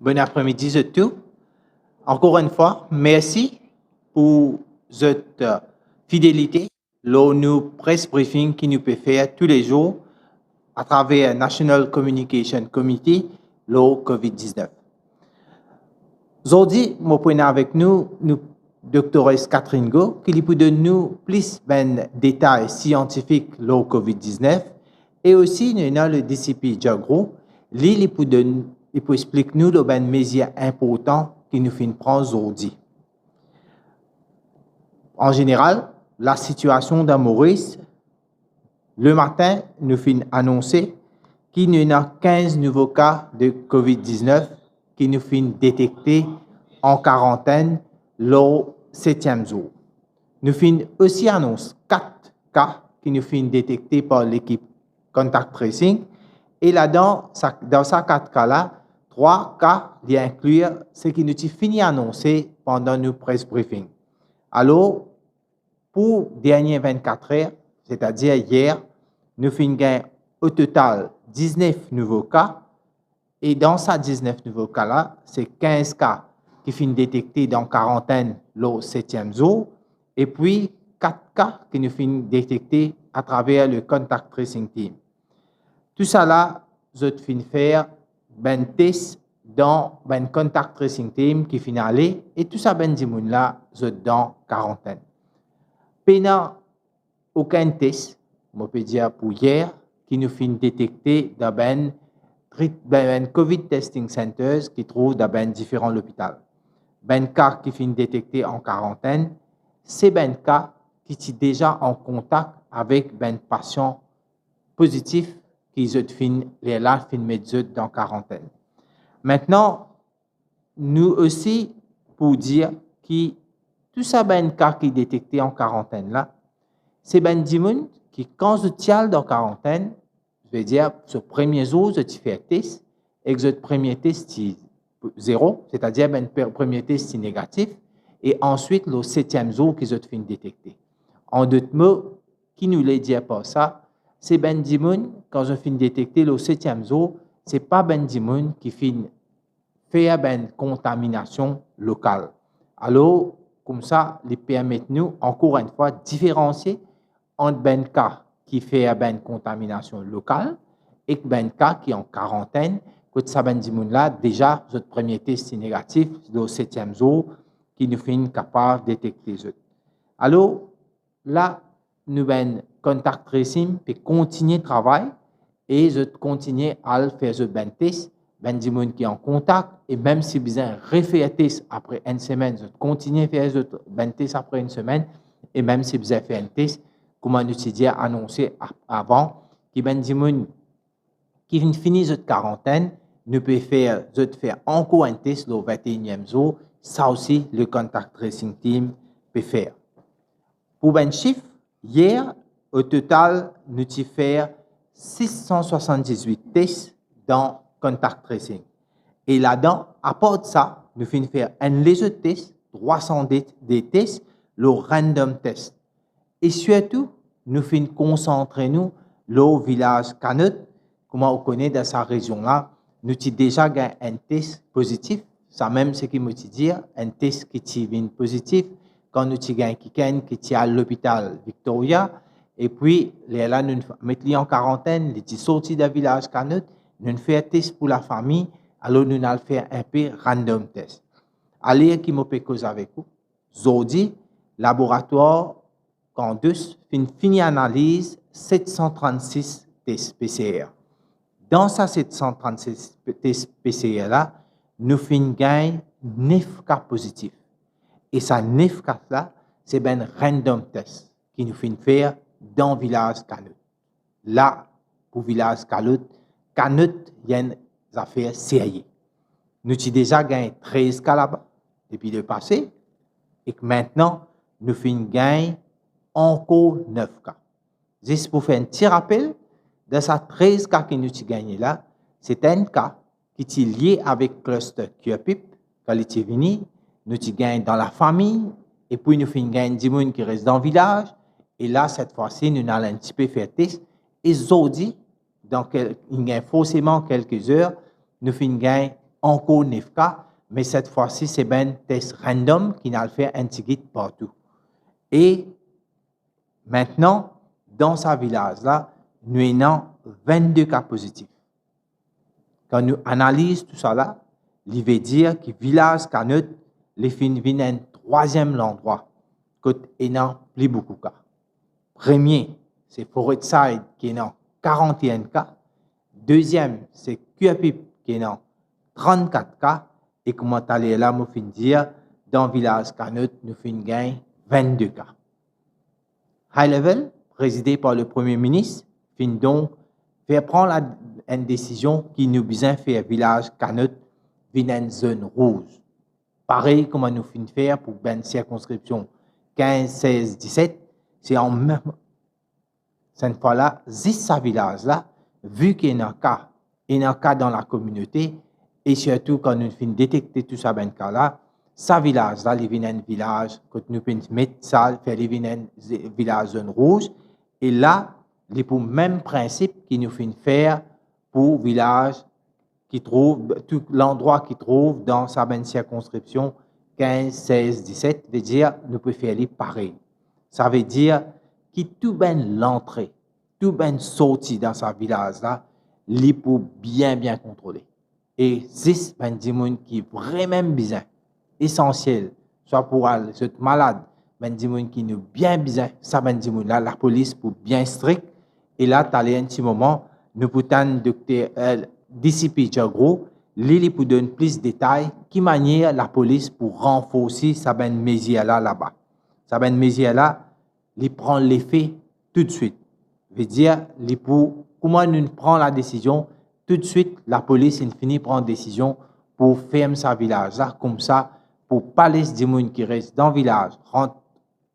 Bon après-midi à tous. Encore une fois, merci pour votre fidélité. Lors nous press briefing qui nous peut faire tous les jours à travers National Communication Committee, le COVID-19. Aujourd'hui, je prends avec nous Dr. Catherine Go, qui peut donner nous plus de détails scientifiques sur le COVID-19 et aussi nous avons le DCP Jagro, il peut expliquer nous les mesures importantes qui nous font prendre aujourd'hui. En général, la situation de Maurice, le matin, nous finit annoncer qu'il y a 15 nouveaux cas de COVID-19 qui nous finit détectés en quarantaine le 7e jour. Nous finit aussi annoncer 4 cas qui nous finit détectés par l'équipe Contact Tracing. Et là-dedans, dans ces 4 cas-là, 3 cas qui incluent ce qui nous fini annoncer pendant nos press briefing. Alors, pour les dernières 24 heures, c'est-à-dire hier, nous finissons au total 19 nouveaux cas. Et dans ces 19 nouveaux cas-là, c'est 15 cas qui finissent détectés dans quarantaine le 7e jour. Et puis, 4 cas qui nous finissent détectés à travers le Contact Tracing Team. Tout ça là, je finis faire un test dans un Contact Tracing Team qui finit aller. Et tout ça, ben dimoun là, je dans quarantaine. Pena aucun test, on peut dire pour hier, qui nous finit détecter dans un COVID Testing Centers qui trouve dans différents hôpitaux. Ben cas qui finit détecté en quarantaine, c'est ben cas qui sont déjà en contact avec ben patient positif qui fin mettre dans quarantaine. Maintenant, nous aussi pour dire que tout ça ben cas qui est détecté en quarantaine là, c'est ben dimoun qui quand je tiens dans quarantaine, je veux dire ce premier jour je fais un test et que le premier test est 0, c'est-à-dire ben premier test est négatif et ensuite le 7e jour qui je fin détecter. En d'autres mots, qui nous les dit pas ça, c'est ben dimoun quand je fin détecter le 7e jour, c'est pas ben dimoun qui fin faire ben contamination locale. Alors comme ça, les permet nous encore une fois différencier entre ben cas qui fait ben contamination locale et ben cas qui est en quarantaine. Que ça ben dimoun là déjà notre premier test est négatif le 7e jour qui nous fait capable de détecter. Alors là, nous ben Contact Tracing peut continuer le travail et je continue à faire ce ben test, ben dimoun qui est en contact et même si besoin refaire test après une semaine, je continue à faire ce ben test après une semaine et même si besoin faire un test, comme nous dit annoncé avant, qui ben dimoun qui finit cette quarantaine, nous peut faire encore un test le 21e jour. Ça aussi, le Contact Tracing Team peut faire. Pour ben chiffre, hier, au total, nous avons fait 678 tests dans Contact Tracing. Et là-dedans, à part de ça, nous finissons faire un léger test, 300 des tests, le random test. Et surtout, nous finissons concentrer nous le village Canut, comme on connaît dans sa région-là, nous avons déjà gagné un test positif. Ça même ce qui me dit, un test qui est positif quand nous avons gagné quelqu'un qui est à l'hôpital Victoria. Et puis, là, nous mettons en quarantaine, les sortis du village Canut, nous faisons un test pour la famille, alors nous allons faire un peu random test. Allez, qui me peut causer avec vous. Aujourd'hui, laboratoire Candus finit analyse 736 tests PCR. Dans ces 736 tests PCR là, nous finissons gagner 9 cas positifs. Et ces 9 cas là, c'est un random test qui nous finit faire dans le village Canut. Là, pour le village Canut, il y a une affaire sérieuse. Nous avons déjà gagné 13 cas là-bas depuis le passé et que maintenant, nous finissons gagner encore 9 cas. Juste pour faire un petit rappel, de ces 13 cas que nous avons gagnés là, c'est un cas qui est lié avec le cluster QAPIP. Quand il est venu, nous avons gagné dans la famille, et puis nous avons gagné des gens qui restent dans le village. Et là, cette fois-ci, nous allons un petit peu faire test. Et aujourd'hui, il y a forcément quelques heures, nous avons gagné encore 9 cas, mais cette fois-ci, c'est un test random qui n'a fait un ticket partout. Et maintenant, dans ce village-là, nous avons 22 cas positifs. Quand nous analysons tout ça là, il veut dire que le village Canut, les fins viennent un troisième endroit, que il n'y a plus beaucoup de cas. Premier, c'est Forêtside qui a 41 cas. Deuxième, c'est Cuapip qui a 34 cas. Et comme on allait là, nous fin dire, dans le village Canut, nous fin gain 22 cas. High Level, présidé par le Premier ministre, fin donc faire prendre une décision qui nous besoin faire village Canut vient une zone rouge. Pareil comme nous fin faire pour une circonscription 15, 16, 17, c'est en même cette fois-là, 10 village là, vu qu'il y a un cas dans la communauté, et surtout quand nous fin détecter tout ça ben cas là, ça village là, il vient un village, quand nous pouvons mettre ça, faire les village zone rouge, et là, c'est pour le même principe qu'il nous fin faire pour village qui trouve, tout l'endroit qui trouve dans sa même circonscription 15, 16, 17, veut dire nous pouvons faire les pareil. Ça veut dire que tout ben l'entrée, tout ben sortie dans sa village là, il pour bien contrôler. Et 6 ben dimoun qui est vraiment besoin, essentiel, soit pour être malade, ben dimoun qui nous bien besoin, ça ben dimoun là, la police pour bien strict. Et là, tu as un petit moment, nous pouvons docteur DCP Djagro, Lili pour donner plus de détails, qui manière la police pour renforcer sa ben mesure là-bas. Sa ben mesure là, il prend l'effet tout de suite. Veut dire, comment nous prend la décision, tout de suite, la police il finit prendre une décision pour fermer sa village là, comme ça, pour pas laisser des gens qui restent dans le village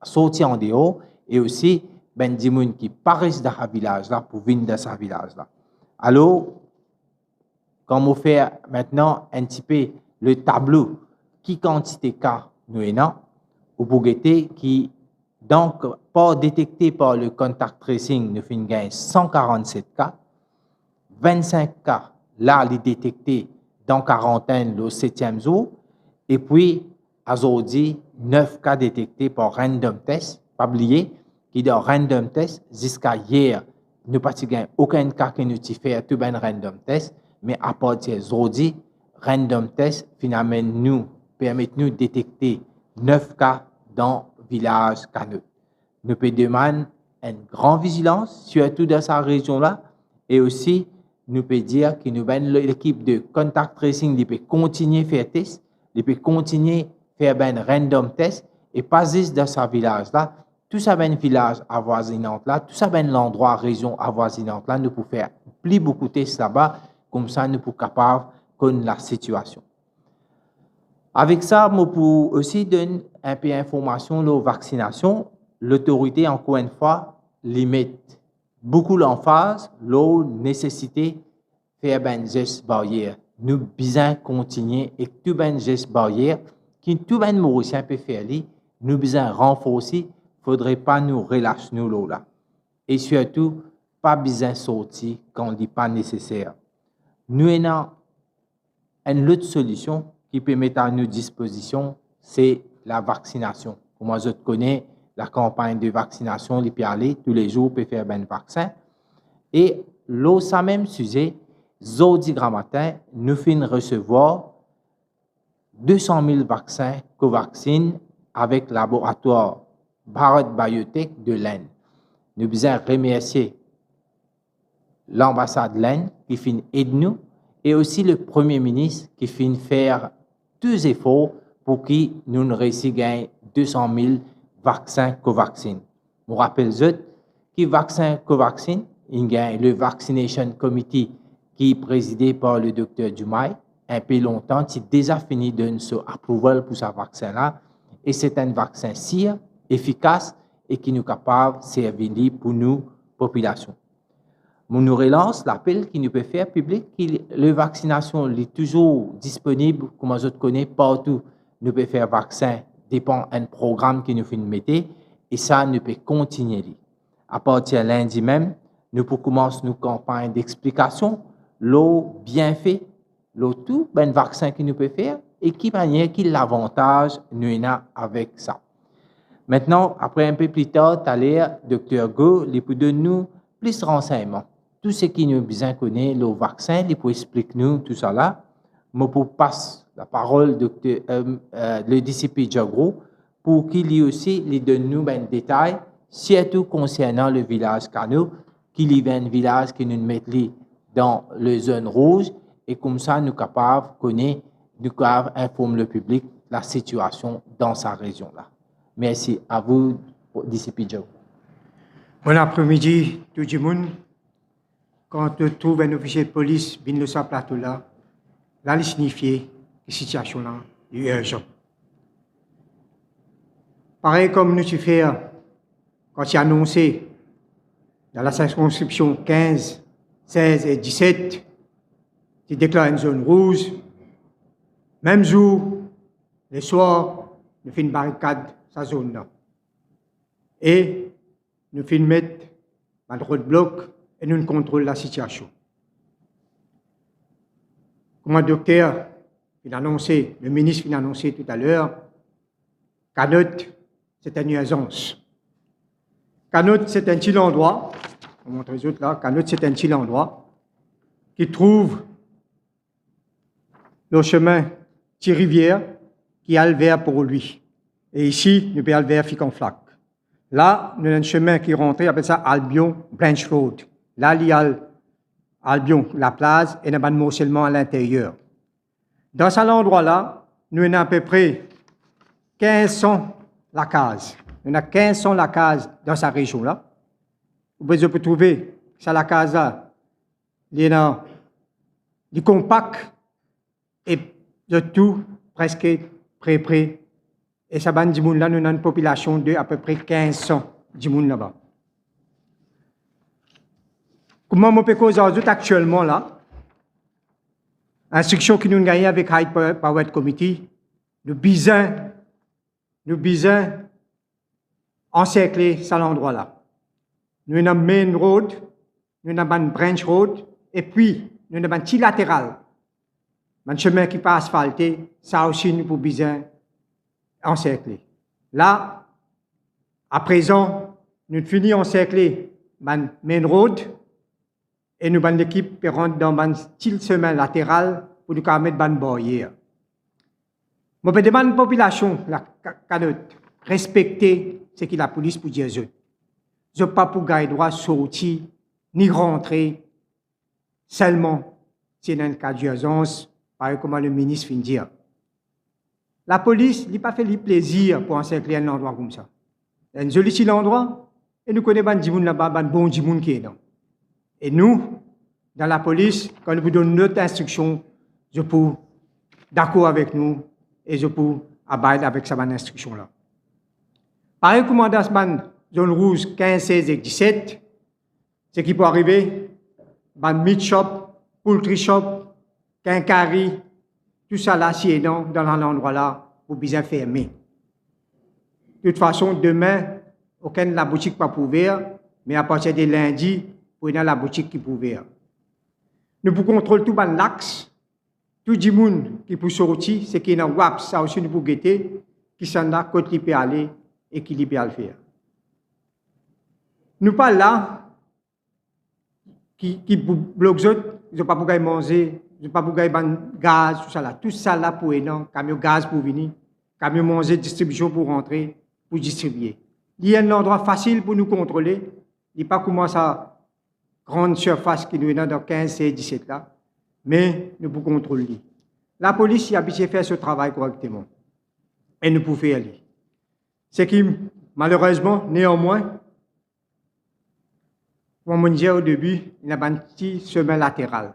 sortir en dehors, et aussi ben des gens qui paraissent dans le village là pour venir dans ce village là. Alors, quand on fait maintenant un petit peu le tableau, qui quantité de cas nous avons, au Bougueté, qui donc pas détecté par le contact tracing, nous avons gagné 147 cas, 25 cas là, les détectés dans quarantaine le 7e jour, et puis aujourd'hui 9 cas détectés par random test, pas oublier, qui dans random test jusqu'à hier, nous n'avons pas aucun cas qui nous fait tout un random test, mais à partir d'aujourd'hui, random test finalement nous permet de détecter 9 cas dans le village Canut. Nous pouvons demander une grande vigilance, surtout dans cette région-là, et aussi nous pouvons dire que l'équipe de contact tracing peut continuer à faire test, il peut continuer à faire un random test, et pas juste dans ce village-là, tout ça ben village avoisinant là, tout ça ben l'endroit, région avoisinante là, nous pouvons faire plus beaucoup de tests là-bas, comme ça nous pouvons capables de connaître la situation. Avec ça, je peux aussi donner un peu d'informations sur la vaccination. L'autorité, encore une fois, limite beaucoup l'emphase, la nécessité de faire un geste barrière. Nous besoin continuer et tout un geste barrière qui tout un Mauricien peut faire, nous besoin renforcer. Il ne faudrait pas nous relâcher nous là. Et surtout, pas besoin de sortir quand il n'est pas nécessaire. Nous avons une autre solution qui peut mettre à notre disposition, c'est la vaccination. Comme moi, je connais la campagne de vaccination, il peut aller tous les jours, peut faire un vaccin. Et là, ça même sujet, jeudi grand matin, nous finissons recevoir 200 000 vaccins Covaxin avec le laboratoire Bharat Biotech de l'Inde. Nous besoin remercier l'ambassade de l'Inde qui finit aider nous et aussi le Premier ministre qui finit faire tous les efforts pour que nous réussissions à gagner 200 000 vaccins Covaxin. Je vous rappelle que le vaccin Covaxin, il y a le Vaccination Committee qui est présidé par le docteur Dumay, un peu longtemps, qui a déjà fini de nous approuver pour ce vaccin-là. Et c'est un vaccin sûr, efficace et qui nous est capable de servir pour nous, population. On nous relance l'appel qui nous peut faire public, que la vaccination est toujours disponible, comme je connais partout. Nous pouvons faire vaccin, dépend d'un programme qui nous fait mettre, et ça, nous pouvons continuer. À partir de lundi même, nous pouvons commencer nos campagnes d'explication, l'eau bien fait, tout, ben vaccin qui nous peut faire et qui manière, qui l'avantage nous a avec ça. Maintenant, après un peu plus tard, tout à l'heure, Dr. Go, il peut donner nous plus de renseignements. Tout ce qui nous besoin connaître le vaccin, il peut expliquer nous tout ça là. Je peux passer la parole le disciple Jagro pour qu'il lui aussi lui donne nous un détail, surtout concernant le village Cano, qu'il y a un village qui nous met dans la zone rouge et comme ça nous sommes capables de connaître, nous capables informer le public de la situation dans sa région là. Merci à vous, disciple Jagro. Bon après-midi, tout le monde. Quand tu trouves un officier de police vient de ce plateau-là, là, il signifie que la situation là est urgente. Pareil comme nous tu fais quand tu as annoncé dans la circonscription 15, 16 et 17, tu déclares une zone rouge. Même jour, le soir, nous faisons une barricade sa zone là. Et nous faisons mettre un roadblock et nous contrôlons la situation. Comme le docteur a annoncé, le ministre a annoncé tout à l'heure, Canot, c'est une nuisance. Canot, c'est un petit endroit, on montre les autres là, Canot, c'est un petit endroit qui trouve le chemin, petite rivière, qui a le vert pour lui. Et ici, nous avons le vert Ficonflac. Là, nous avons un chemin qui rentre, on appelle ça Albion Branch Road. Là, il y a Albion, la place, et nous avons un morcellement à l'intérieur. Dans cet endroit-là, nous avons à peu près 1500 lacases. Nous avons 1500 lacases dans cette région-là. Vous pouvez trouver ça la case-là. Il y a du compact et de tout presque près. Et ça va dire là, nous avons une population de à peu près 1500 personnes là-bas. Comment on peut causer actuellement là? Instruction que nous avons gagnée avec High Power Committee, nous besoin encercler cet endroit-là. Nous avons une main road, nous avons une branch road, et puis nous avons un petit latéral. Un chemin qui pas asphalté, ça aussi nous pouvons besoin encercler. Là, à présent, nous finissons encercler la main road et nous avons l'équipe qui rentre dans un petit chemin latéral pour nous mettre une barrière. Je peux demander à la population, la canotte, respecter ce que la police peut dire. Je ne peux pas pour gagner droit sortir ni rentrer seulement si il y a un cas d'urgence, pareil comme le ministre vient de dire. La police n'a pas fait le plaisir pour encercler un endroit comme ça. C'est un joli petit endroit, et nous connaissons un gens là-bas, un bon gens qui est là. Et nous, dans la police, quand nous vous donnons notre instruction, je peux d'accord avec nous et je peux abide avec cette instruction-là. Pareil comme dans la zone rouge 15, 16 et 17, ce qui peut arriver, dans meat shop, poultry shop, quincaillerie, tout ça là, si est dans l'endroit-là, vous bien fermer. De toute façon, demain, aucune la boutique pas ouverte, mais à partir de lundi, vous avez la boutique qui peut ouvrir. Nous pouvons contrôler tout l'axe, tout le monde qui peut sortir, c'est qui est dans WAP, ça aussi nous pouvons guetter, qui sont là, quand il peut aller et qui peut le faire. Nous pas là, qui bloquent les autres, ils n'ont pas pour manger, ils n'ont pas pour gaz, tout ça là. Tout ça là pour énorme, camion gaz pour venir, camion manger, distribution pour rentrer, pour distribuer. Il y a un endroit facile pour nous contrôler, il n'y a pas comment ça grande surface qui nous est dans 15, 16, 17 là, mais nous pouvons contrôler. La police a habitué à faire ce travail correctement. Et nous pouvons faire aller. C'est qui, malheureusement, néanmoins, comme on disait au début, il y a un petit chemin latéral.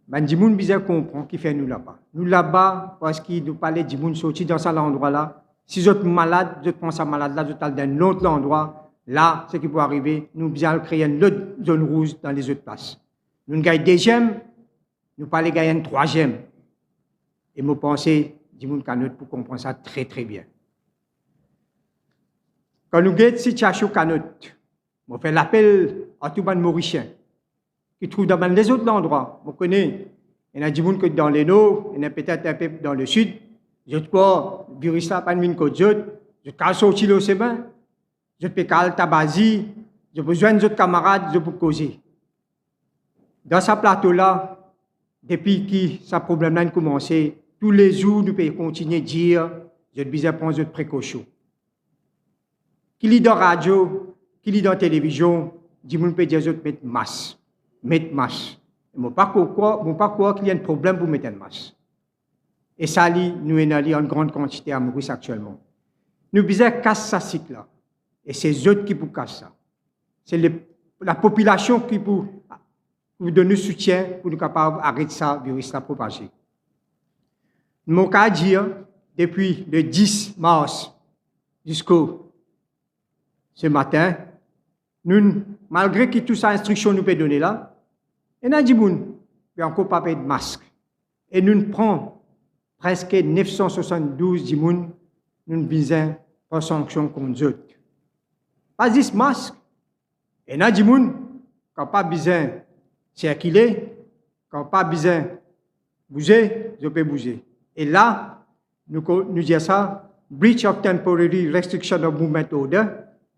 Ben, les gens bizarre comprend qui fait nous là-bas. Nous là-bas, parce qu'il nous parlait des gens sortis dans cet endroit-là. Si vous êtes malade, vous pensez à malade là, vous êtes dans un autre endroit. Là, ce qui peut arriver, nous allons créer une autre zone rouge dans les autres places. Nous gagnons deuxième, nous parlons gagner une troisième. Et je pense que les gens pour comprendre ça très très bien. Quand nous avons cette situation canotte, on fait l'appel à tous les Mauriciens qui trouvent dans les autres endroits. On connaît Il y a des gens qui dans les nord, il y en a peut-être un peu dans le sud. Je ne sais pas, le virus là, pas de mine que je peux sortir le chemin, je peux caler tabazi, je peux joindre d'autres camarades, je peux causer. Dans ce plateau-là, depuis que ce problème-là a commencé, tous les jours, nous pouvons continuer à dire, je dois besoin prendre des précautions. Qui lit dans la radio, qui lit dans la télévision, dit que nous pouvons mettre masque. Mettre masque. Je ne pas croire qu'il y a un problème pour mettre un masque. Et ça, nous sommes en grande quantité à Maurice actuellement. Nous devons casser ce cycle-là. Et c'est eux qui peuvent casser ça. C'est la population qui peut nous donner soutien pour nous capables d'arrêter ça, virus là propager. Mon cas dire, depuis le 10 mars jusqu'au ce matin, nous, malgré que toute cette instruction nous peut donner là, il y a des gens qui n'ont encore pas payé de masque. Et nous prenons presque 972 gens, nous visons en sanction contre eux. Pas 10 masques. Il y a des gens qui n'ont pas besoin de circuler, qui n'ont pas besoin de bouger, je peux bouger. Et là, nous disons ça, breach of temporary restriction of movement order.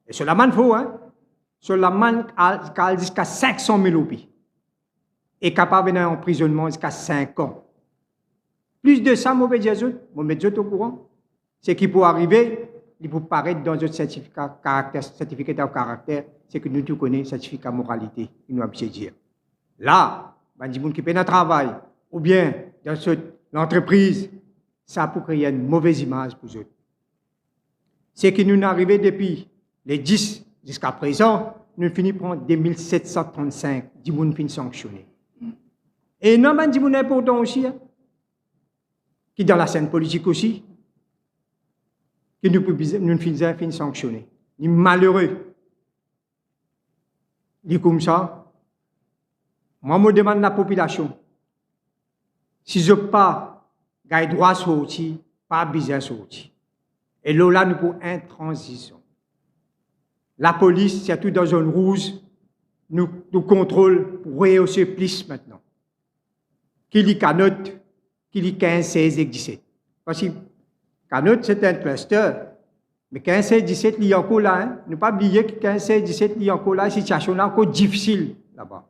Et sur la manne, il faut, hein? Sur la manne, jusqu'à 500 000 roupies. Et capable d'un emprisonnement jusqu'à 5 ans. Plus de ça, mauvais Jésus, mauvais Jésus au courant. C'est qui peut arriver, il peut paraître dans un certificat de caractère, c'est que nous tous connaissons certificat de moralité, il nous a bien dire. Là, il y a des gens qui peuvent travail, ou bien dans l'entreprise, ça peut créer une mauvaise image pour eux. C'est que nous sommes arrivés depuis les 10 jusqu'à présent, nous finissons par 2735 10 gens qui sont sanctionnés. Et non, il y a des gens importants aussi, hein, qui dans la scène politique aussi, que nous finissons sanctionner. Les malheureux. Les comme ça. Moi, je demande à la population, si je n'ai pas le droit de sortir, pas besoin de sortir. Et là, nous pouvons une transition. La police, surtout dans une zone rouge, nous contrôle pour rehausser plus maintenant. Qui lit canotte, qui lit 15, 16 et 17. Parce que canotte, c'est un cluster. Mais 15, 16, 17, il y a encore là. Hein? Ne pas oublier que 15, 16, 17, il y a encore là. La situation est encore difficile là-bas.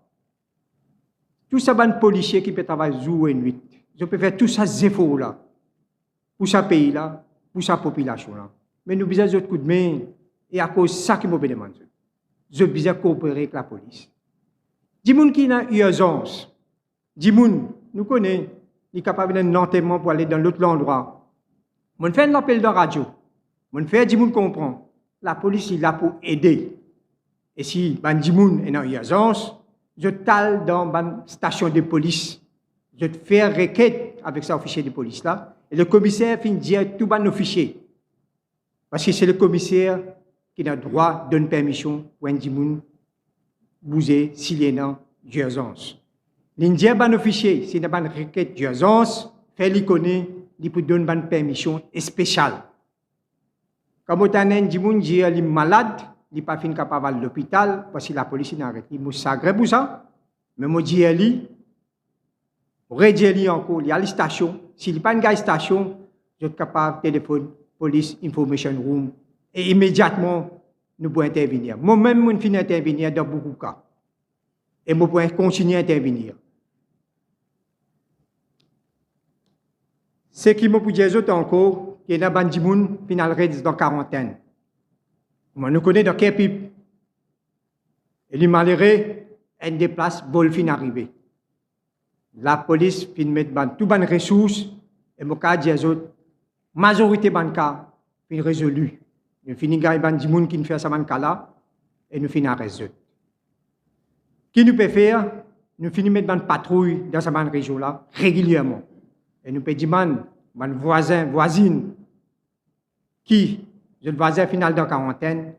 Tout ça, c'est un policier qui peut travailler jour et nuit. Je peux faire tout ça, efforts là. Pour ce pays-là, pour sa population-là. Mais nous avons besoin de coup de main. Et à cause de ça qui me demande. Je besoin de coopérer avec la police. Dis gens qui ont urgence. Dis nous connaissons. Il est capable d'un enterrement pour aller dans l'autre endroit. On fait un appel de radio. On fait des gens comprendre. La police est là pour aider. Et si des gens est en urgence, je t'aille dans une station de police. Je te fais requête avec cet officier de police là. Et le commissaire finit dire tout nos fichiers. Parce que c'est le commissaire qui a le droit de donner permission pour un gens bouger s'il est en urgence. L'Indien a un fichier, s'il y a une requête d'urgence, fait-il connaître, il peut donner une permission spéciale. Comme on a un gens qui est malade, il n'est pas capable d'aller à l'hôpital parce que la police n'a arrêté. Il s'agresse pour ça. Mais moi, je dis, encore, il y a les stations. S'il n'y a pas une station, je suis capable de téléphoner Police Information Room et immédiatement, nous pouvons intervenir. Moi-même, je finis intervenir dans beaucoup de cas. Et je peux continuer à intervenir. Ce qui me peut dire encore, qu'il y a des gens qui sont dans quarantaine. Nous connaissons dans quel pays. Et les malheureux, ils déplacent, ils fin arriver. La police fin mettre toutes les ressources, et mon cas dire la majorité des cas fin résolu. Nous finissons par des gens qui font ça là, et nous finissons à résoudre. Qui nous peut faire? Nous finissons mettre une patrouille dans cette région-là régulièrement. Et nous pouvons demander à nos voisins, voisines, qui, le voisin final dans la quarantaine,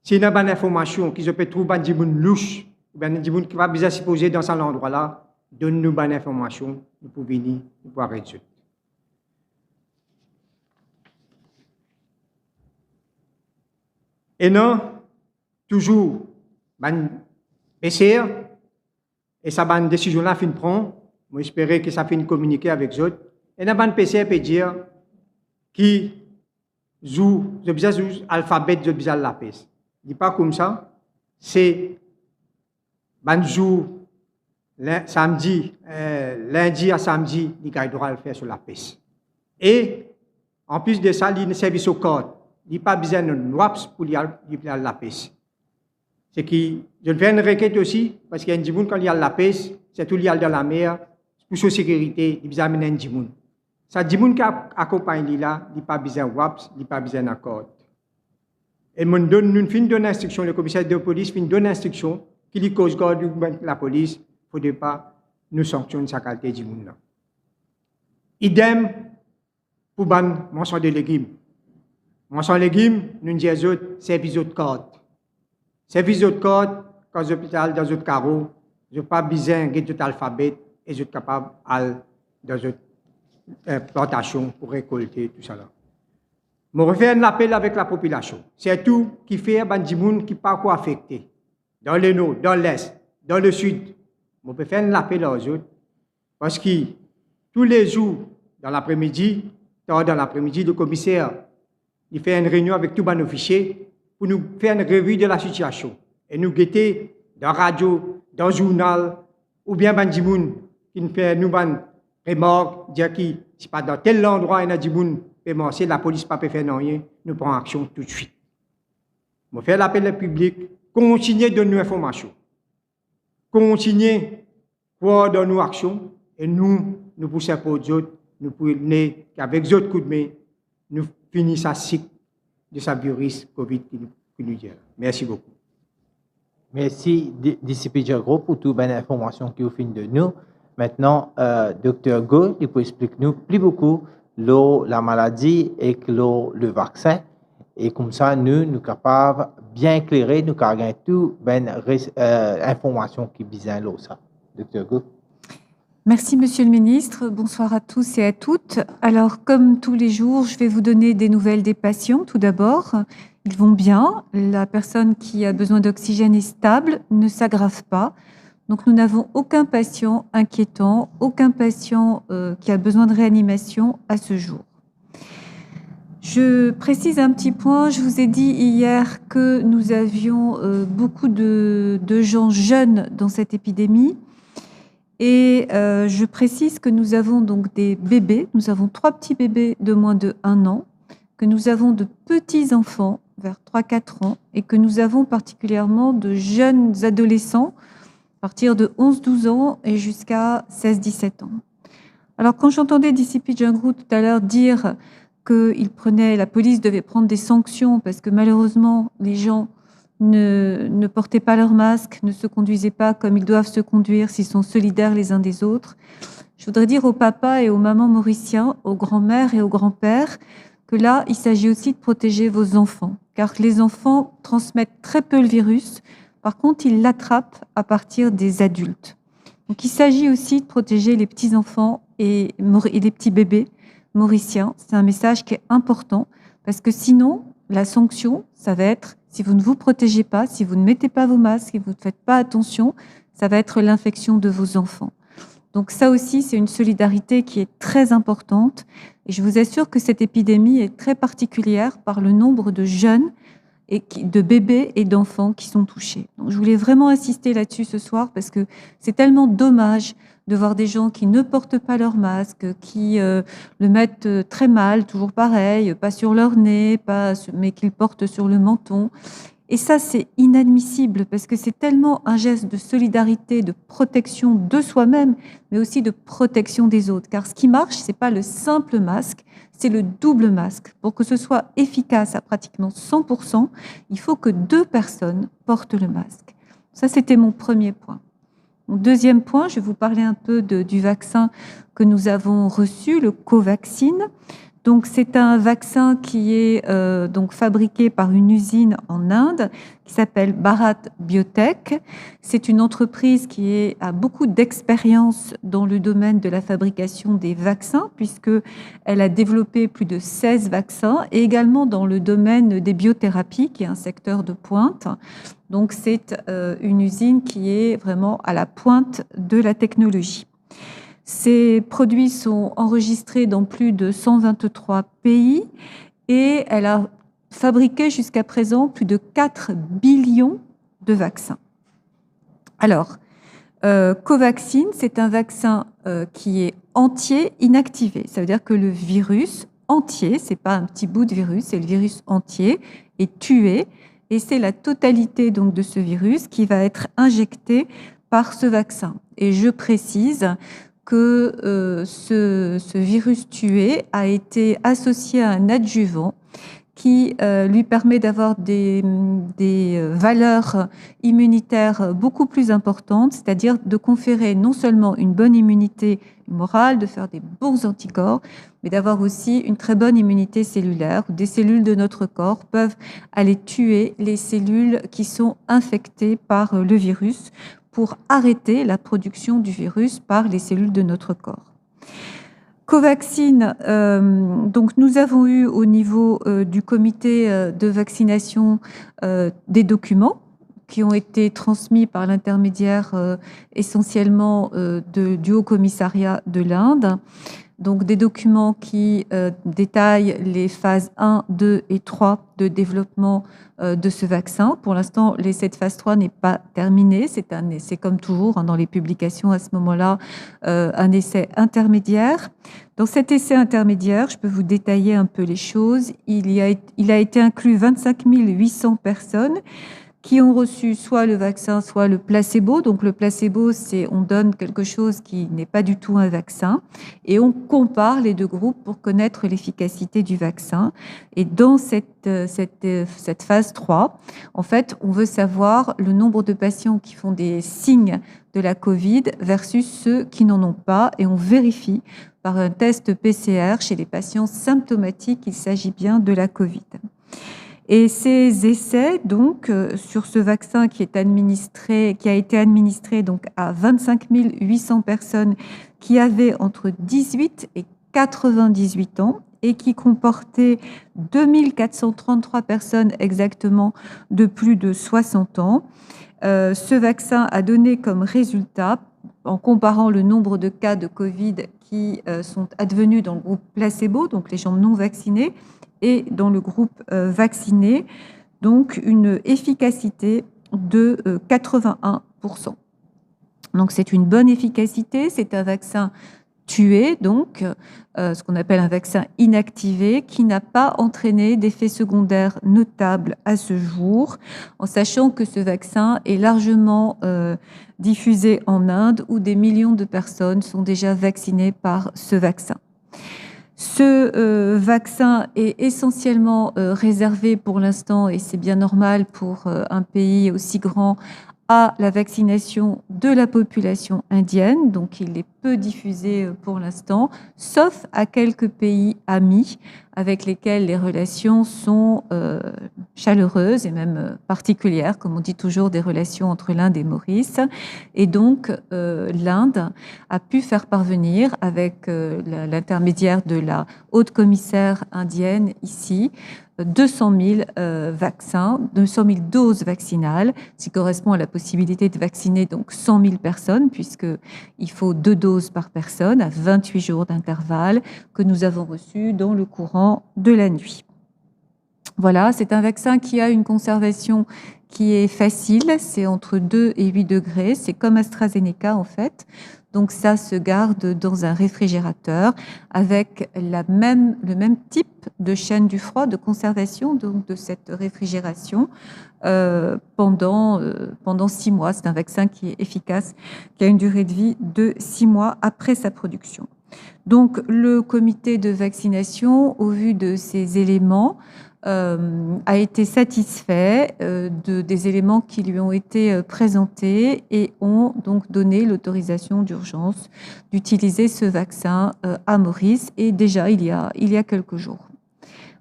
s'il y a une information qui peut trouver des gens louches, ou bien des gens qui va bien se poser dans cet endroit-là, donne-nous une information, nous pouvons venir, nous pouvons résoudre. Et non, toujours, PCR, et ça, une décision-là, fin prend, j'espère que ça finit communiquer avec eux autres. Et dans le PC peut dire qui joue l'alphabet de l'alphabet. Dit pas comme ça. C'est ban jour samedi, lundi à samedi, il doit le faire sur la piste. Et en plus de ça, il y a un service au code. Il n'y a pas besoin de WAPS pour la piste. C'est que je fais une requête aussi, parce qu'il y a un djimoun quand il y a la piste, c'est tout il y a dans la mer, pour sa sécurité, il y a un djimoun. Ça djimoun qui accompagne là, il n'y a pas besoin de WAPS, il n'y a pas besoin d'accord. Et nous fin donne instruction, le commissaire de police fin donne instruction, qu'il y cause garde la police, il ne faudrait pas nous sanctionner sa qualité de djimoun là. Idem pour ban mention de légumes. Mention de légumes, nous disons service de code. Service de code, quand l'hôpital dans un carreau, je n'ai pas besoin de tout alphabet et je suis capable d'aller dans une plantation pour récolter tout ça là. Je refais un appel avec la population. C'est tout qui fait un gens qui pas quoi affecté. Dans le nord, dans l'est, dans le sud. Je peux faire un appel aux autres. Parce que tous les jours, dans l'après-midi, le commissaire il fait une réunion avec tous nos fichiers pour nous faire une revue de la situation. Et nous guetter dans la radio, dans le journal, ou bien des gens qui nous fait nous remorque, dire que c'est pas dans tel endroit il y a des gens si la police n'a pas fait rien, nous prenons action tout de suite. Je fais l'appel au public, continuez de nous informations. Continuez pour donner nos actions et nous poussons pour les autres, nous pouvons qu'avec les autres coups de main, nous finissons ce cycle de ce virus Covid qui nous dit. Merci beaucoup. Merci, DCPJ Group, pour toute les informations qui vous finissent de nous. Maintenant, Dr. Go, il peut expliquer nous plus beaucoup la maladie et le vaccin. Et comme ça, nous sommes capables de bien éclairer, nous avons toutes les informations qui besoin de ça. Dr. Go. Merci, Monsieur le Ministre. Bonsoir à tous et à toutes. Alors, comme tous les jours, je vais vous donner des nouvelles des patients. Tout d'abord, ils vont bien. La personne qui a besoin d'oxygène est stable, ne s'aggrave pas. Donc, nous n'avons aucun patient inquiétant, aucun patient qui a besoin de réanimation à ce jour. Je précise un petit point. Je vous ai dit hier que nous avions beaucoup de gens jeunes dans cette épidémie. Et je précise que nous avons donc des bébés. Nous avons 3 petits bébés de moins de 1 an, que nous avons de petits-enfants vers 3-4 ans et que nous avons particulièrement de jeunes adolescents à partir de 11-12 ans et jusqu'à 16-17 ans. Alors, quand j'entendais DCP Jungrou tout à l'heure dire que la police devait prendre des sanctions parce que malheureusement, les gens ne portaient pas leur masque, ne se conduisaient pas comme ils doivent se conduire s'ils sont solidaires les uns des autres, je voudrais dire aux papas et aux mamans mauriciens, aux grands-mères et aux grands-pères, que là, il s'agit aussi de protéger vos enfants, car les enfants transmettent très peu le virus. Par contre, ils l'attrapent à partir des adultes. Donc, il s'agit aussi de protéger les petits-enfants et les petits bébés mauriciens. C'est un message qui est important parce que sinon, la sanction, ça va être, si vous ne vous protégez pas, si vous ne mettez pas vos masques, si vous ne faites pas attention, ça va être l'infection de vos enfants. Donc ça aussi, c'est une solidarité qui est très importante. Et je vous assure que cette épidémie est très particulière par le nombre de jeunes et de bébés et d'enfants qui sont touchés. Donc, je voulais vraiment insister là-dessus ce soir parce que c'est tellement dommage de voir des gens qui ne portent pas leur masque, qui le mettent très mal, toujours pareil, pas sur leur nez, mais qu'ils portent sur le menton. Et ça, c'est inadmissible parce que c'est tellement un geste de solidarité, de protection de soi-même, mais aussi de protection des autres. Car ce qui marche, c'est pas le simple masque, c'est le double masque. Pour que ce soit efficace à pratiquement 100%, il faut que 2 personnes portent le masque. Ça, c'était mon premier point. Mon deuxième point, je vais vous parler un peu du vaccin que nous avons reçu, le Covaxin. Donc, c'est un vaccin qui est donc fabriqué par une usine en Inde qui s'appelle Bharat Biotech. C'est une entreprise qui a beaucoup d'expérience dans le domaine de la fabrication des vaccins puisqu'elle a développé plus de 16 vaccins et également dans le domaine des biothérapies qui est un secteur de pointe. Donc, c'est une usine qui est vraiment à la pointe de la technologie. Ces produits sont enregistrés dans plus de 123 pays et elle a fabriqué jusqu'à présent plus de 4 billions de vaccins. Alors, Covaxin, c'est un vaccin qui est entier inactivé. Ça veut dire que le virus entier, c'est pas un petit bout de virus, c'est le virus entier, est tué. Et c'est la totalité donc de ce virus qui va être injecté par ce vaccin. Et je précise que ce virus tué a été associé à un adjuvant qui lui permet d'avoir des valeurs immunitaires beaucoup plus importantes, c'est-à-dire de conférer non seulement une bonne immunité morale, de faire des bons anticorps, mais d'avoir aussi une très bonne immunité cellulaire. Des cellules de notre corps peuvent aller tuer les cellules qui sont infectées par le virus pour arrêter la production du virus par les cellules de notre corps. Covaxin, donc nous avons eu au niveau du comité de vaccination des documents qui ont été transmis par l'intermédiaire essentiellement du Haut-Commissariat de l'Inde. Donc des documents qui détaillent les phases 1, 2 et 3 de développement de ce vaccin. Pour l'instant, cette phase 3 n'est pas terminée. C'est comme toujours dans les publications à ce moment-là, un essai intermédiaire. Dans cet essai intermédiaire, je peux vous détailler un peu les choses. Il a été inclus 25 800 personnes qui ont reçu soit le vaccin, soit le placebo. Donc le placebo, c'est on donne quelque chose qui n'est pas du tout un vaccin et on compare les deux groupes pour connaître l'efficacité du vaccin. Et dans cette phase 3, en fait, on veut savoir le nombre de patients qui font des signes de la Covid versus ceux qui n'en ont pas et on vérifie par un test PCR chez les patients symptomatiques qu'il s'agit bien de la Covid. Et ces essais, donc, sur ce vaccin qui a été administré donc à 25 800 personnes qui avaient entre 18 et 98 ans et qui comportait 2433 personnes exactement de plus de 60 ans. Ce vaccin a donné comme résultat, en comparant le nombre de cas de Covid qui sont advenus dans le groupe placebo, donc les gens non vaccinés, et dans le groupe vacciné, donc une efficacité de 81%. Donc c'est une bonne efficacité, c'est un vaccin tué, donc ce qu'on appelle un vaccin inactivé, qui n'a pas entraîné d'effets secondaires notables à ce jour, en sachant que ce vaccin est largement diffusé en Inde, où des millions de personnes sont déjà vaccinées par ce vaccin. Ce vaccin est essentiellement réservé pour l'instant, et c'est bien normal pour un pays aussi grand, à la vaccination de la population indienne. Donc il est peu diffusé pour l'instant, sauf à quelques pays amis avec lesquels les relations sont chaleureuses et même particulières, comme on dit toujours, des relations entre l'Inde et Maurice. Et donc l'Inde a pu faire parvenir, avec l'intermédiaire de la haute commissaire indienne ici, 200 000 vaccins, 200 000 doses vaccinales, ce qui correspond à la possibilité de vacciner donc 100 000 personnes, puisqu'il faut 2 doses par personne à 28 jours d'intervalle, que nous avons reçu dans le courant de la nuit. Voilà, c'est un vaccin qui a une conservation qui est facile, c'est entre 2 et 8 degrés, c'est comme AstraZeneca en fait. Donc ça se garde dans un réfrigérateur avec le même type de chaîne du froid de conservation donc de cette réfrigération pendant 6 mois. C'est un vaccin qui est efficace, qui a une durée de vie de 6 mois après sa production. Donc le comité de vaccination, au vu de ces éléments, a été satisfait des éléments qui lui ont été présentés et ont donc donné l'autorisation d'urgence d'utiliser ce vaccin à Maurice, et déjà il y a quelques jours,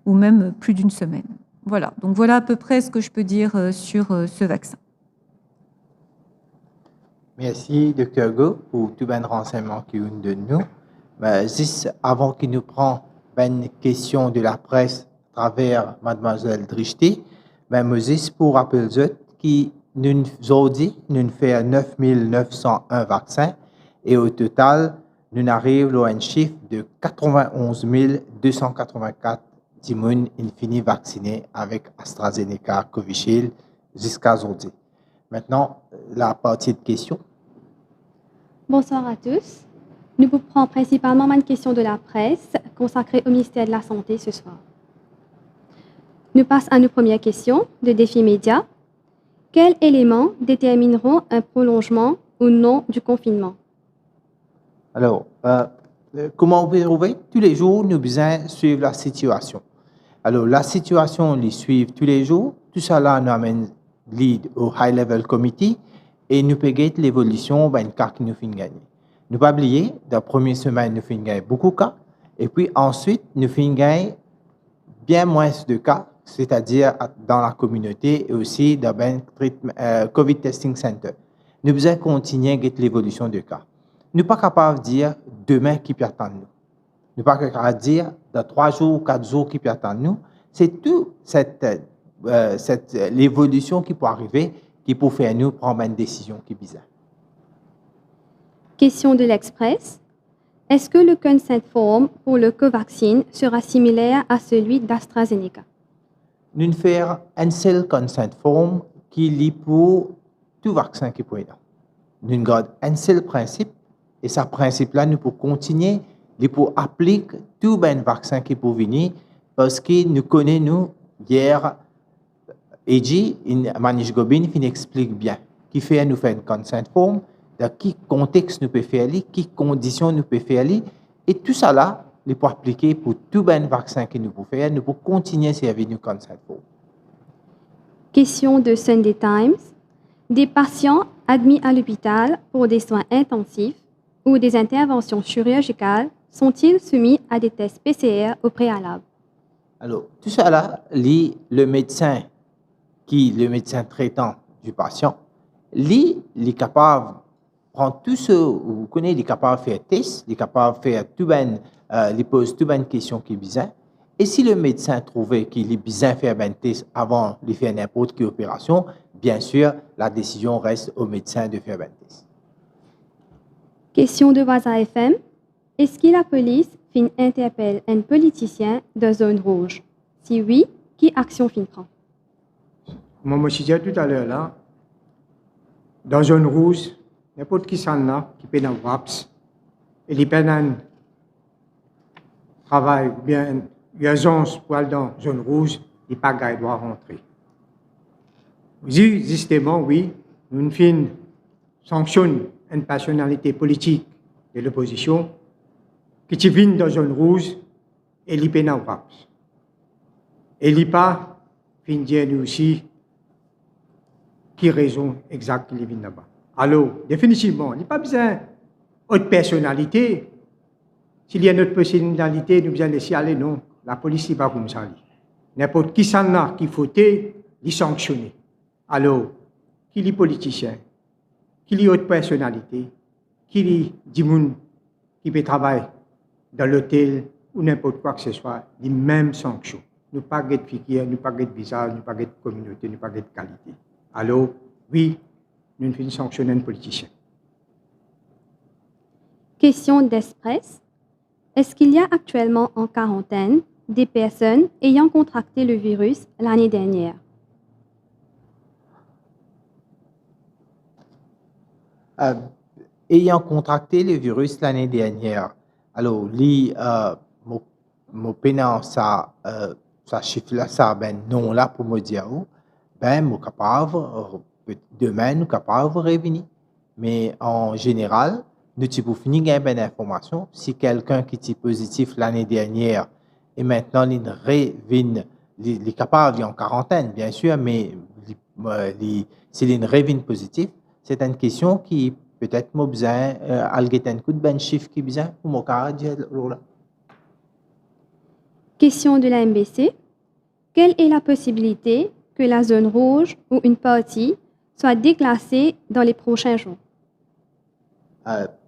ou même plus d'une semaine. Voilà, donc voilà à peu près ce que je peux dire sur ce vaccin. Merci, Dr. Go, pour tout le renseignement que vous donne nous. Mais juste avant qu'il nous prenne une question de la presse à travers Mademoiselle Drishti, mais juste pour rappeler que nous avons dit nous faisons 9 901 vaccins et au total, nous arrivons à un chiffre de 91 284 personnes fini vaccinées avec AstraZeneca, Covishield jusqu'à aujourd'hui. Maintenant, la partie de questions. Bonsoir à tous. Nous vous prenons principalement une question de la presse consacrée au ministère de la Santé ce soir. Nous passons à nos premières questions de Défi Média. Quels éléments détermineront un prolongement ou non du confinement? Alors, comment vous pouvez trouver? Tous les jours, nous devons suivre la situation. Alors, la situation, on les suit tous les jours. Tout ça là nous amène lead au High Level Committee et nous payons l'évolution des cas qui nous finissent gagner. Ne pas oublier, dans la première semaine, nous finissons gagner beaucoup de cas. Et puis ensuite, nous finissons gagner bien moins de cas, c'est-à-dire dans la communauté et aussi dans le COVID Testing Center. Nous devons continuer à l'évolution des cas. Nous ne sommes pas capables de dire demain qui peut attendre nous. Nous ne sommes pas capables de dire dans 3 jours ou 4 jours qui peut attendre nous. C'est tout l'évolution qui peut arriver qui peut faire nous prendre une décision qui est bizarre. Question de l'Express. Est-ce que le consent form pour le Covaxin sera similaire à celui d'AstraZeneca? Nous faisons un seul consent form qui lie pour tout vaccin qui peut être. Nous gardons un seul principe et ce principe-là, nous pouvons continuer, nous pouvons appliquer tout les vaccin qui peut venir parce que nous connaissons, hier, Eji, Manish Gobin, qui nous explique bien, qui fait nous faire une consent form, dans quel contexte nous pouvons faire, quelles conditions nous pouvons faire, et tout ça là, nous pouvons appliquer pour tout les vaccin que nous pouvons faire, nous pouvons continuer à servir nous consent form. Question de Sunday Times. Des patients admis à l'hôpital pour des soins intensifs ou des interventions chirurgicales sont-ils soumis à des tests PCR au préalable? Alors, tout ça là, le médecin traitant du patient, il est capable de prendre tout ce, vous connaissez, il est capable de faire test, il est capable de faire il pose toutes les questions qui sont bizarres. Et si le médecin trouvait qu'il est besoin de faire un test avant de faire n'importe quelle opération, bien sûr, la décision reste au médecin de faire un test. Question de Waza FM. Est-ce que la police interpelle un politicien de zone rouge? Si oui, quelle action prend? Moi, je disais tout à l'heure, là, dans zone rouge, n'importe qui s'en a, qui peut dans WAPS, et les pénales travaillent bien, l'agence pour aller dans zone rouge, il pas qu'à doit rentrer. Justement, oui, nous sanctionnons une personnalité politique de l'opposition qui vient dans zone rouge et il peut dans WAPS. Et il pas fin dire aussi qui raison exacte qu'il vient là-bas. Alors, définitivement, il n'y a pas besoin d'autre personnalité. S'il y a une autre personnalité, nous devons laisser aller, non. La police n'est pas comme ça. N'importe qui s'en a qui faut les sanctionner. Alors, qui est politicien, qui est autre personnalité, qui est du monde qui peut travailler dans l'hôtel ou n'importe quoi que ce soit, les mêmes sanctions. Nous ne pas de figure, nous pas de visage, nous pas de communauté, nous pas de qualité. Alors, oui, nous ne sanctionner un politicien. Question d'Express. Est-ce qu'il y a actuellement en quarantaine des personnes ayant contracté le virus l'année dernière? Ayant contracté le virus l'année dernière, alors, mon pénal, ça chiffre là, ça, non là pour me dire, mon capable, demain, nous capable de revenir. Mais en général, nous pouvons finir gagner d'informations. Si quelqu'un qui était positif l'année dernière et maintenant il revient, il est capable d'être en quarantaine, bien sûr, mais s'il revient positif, c'est une question qui peut-être m'a besoin un coup de ben chiffre qui besoin pour mon cas dire là. Question de la MBC. Quelle est la possibilité que la zone rouge ou une partie soit déclassée dans les prochains jours?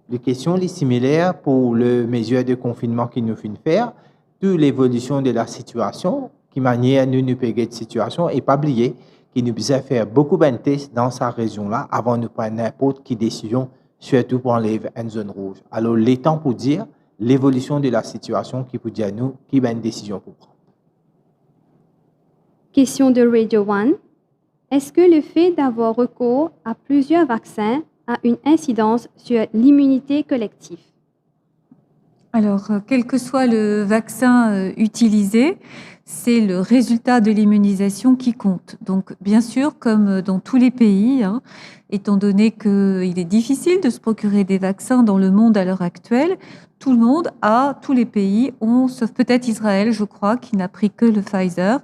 Les questions sont similaires pour les mesures de confinement qui nous font faire, toute l'évolution de la situation, qui manière nous payer de situation, et pas oublier qu'il nous besoin faire beaucoup de tests dans sa région-là avant de prendre n'importe quelle décision surtout pour enlever une zone rouge. Alors, le temps pour dire l'évolution de la situation qui peut dire nous, qui va une décision pour prendre. Question de Radio One. Est-ce que le fait d'avoir recours à plusieurs vaccins a une incidence sur l'immunité collective? Alors, quel que soit le vaccin utilisé, c'est le résultat de l'immunisation qui compte. Donc, bien sûr, comme dans tous les pays, étant donné qu'il est difficile de se procurer des vaccins dans le monde à l'heure actuelle, tous les pays ont, sauf peut-être Israël, je crois, qui n'a pris que le Pfizer,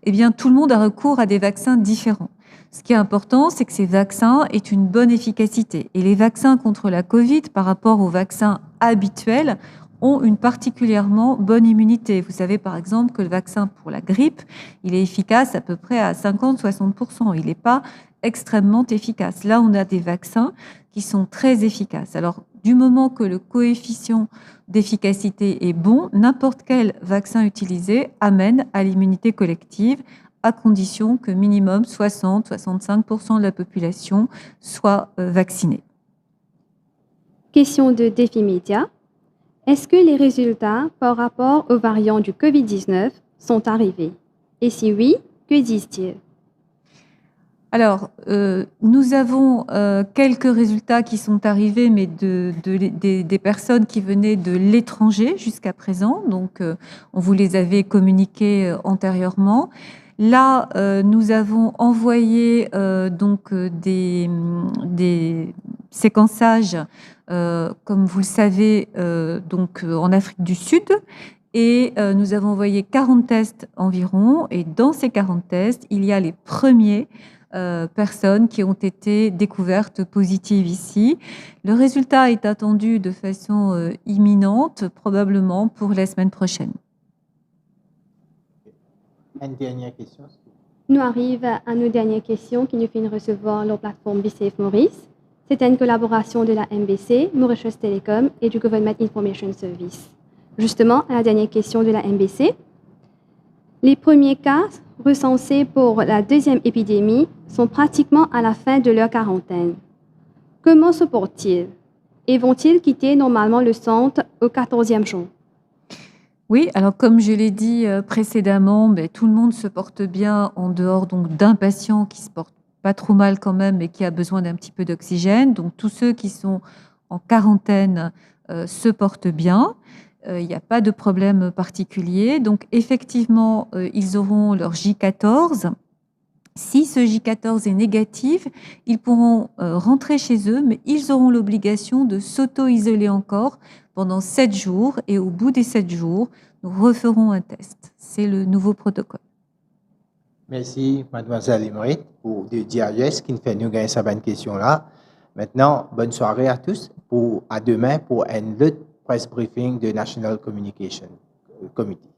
eh bien, tout le monde a recours à des vaccins différents. Ce qui est important, c'est que ces vaccins aient une bonne efficacité. Et les vaccins contre la Covid, par rapport aux vaccins habituels, ont une particulièrement bonne immunité. Vous savez par exemple que le vaccin pour la grippe, il est efficace à peu près à 50-60%. Il n'est pas extrêmement efficace. Là, on a des vaccins qui sont très efficaces. Alors, du moment que le coefficient d'efficacité est bon, n'importe quel vaccin utilisé amène à l'immunité collective, à condition que minimum 60-65% de la population soit vaccinée. Question de Défi Média. Est-ce que les résultats par rapport aux variants du COVID-19 sont arrivés? Et si oui, que disent-ils? Alors, nous avons quelques résultats qui sont arrivés, mais des personnes qui venaient de l'étranger jusqu'à présent. Donc, on vous les avait communiqués antérieurement. Là, nous avons envoyé des séquençages, comme vous le savez, en Afrique du Sud. Et nous avons envoyé 40 tests environ. Et dans ces 40 tests, il y a les premiers personnes qui ont été découvertes positives ici. Le résultat est attendu de façon imminente, probablement pour la semaine prochaine. Une dernière question. Nous arrivons à nos dernières questions qui nous finissent recevoir la plateforme BCF Maurice. C'est une collaboration de la MBC, Mauritius Telecom et du Government Information Service. Justement, à la dernière question de la MBC, les premiers cas recensés pour la deuxième épidémie sont pratiquement à la fin de leur quarantaine. Comment se portent-ils? Et vont-ils quitter normalement le centre au 14e jour? Oui, alors comme je l'ai dit précédemment, tout le monde se porte bien en dehors d'un patient qui se porte pas trop mal quand même, mais qui a besoin d'un petit peu d'oxygène. Donc tous ceux qui sont en quarantaine se portent bien. Il n'y a pas de problème particulier. Donc effectivement, ils auront leur J14. Si ce J14 est négatif, ils pourront rentrer chez eux, mais ils auront l'obligation de s'auto-isoler encore pendant 7 jours. Et au bout des 7 jours, nous referons un test. C'est le nouveau protocole. Merci, mademoiselle Imrit, pour le DRS qui nous fait nous gagner cette bonne question-là. Maintenant, bonne soirée à tous. À demain pour un autre press briefing de National Communication Committee.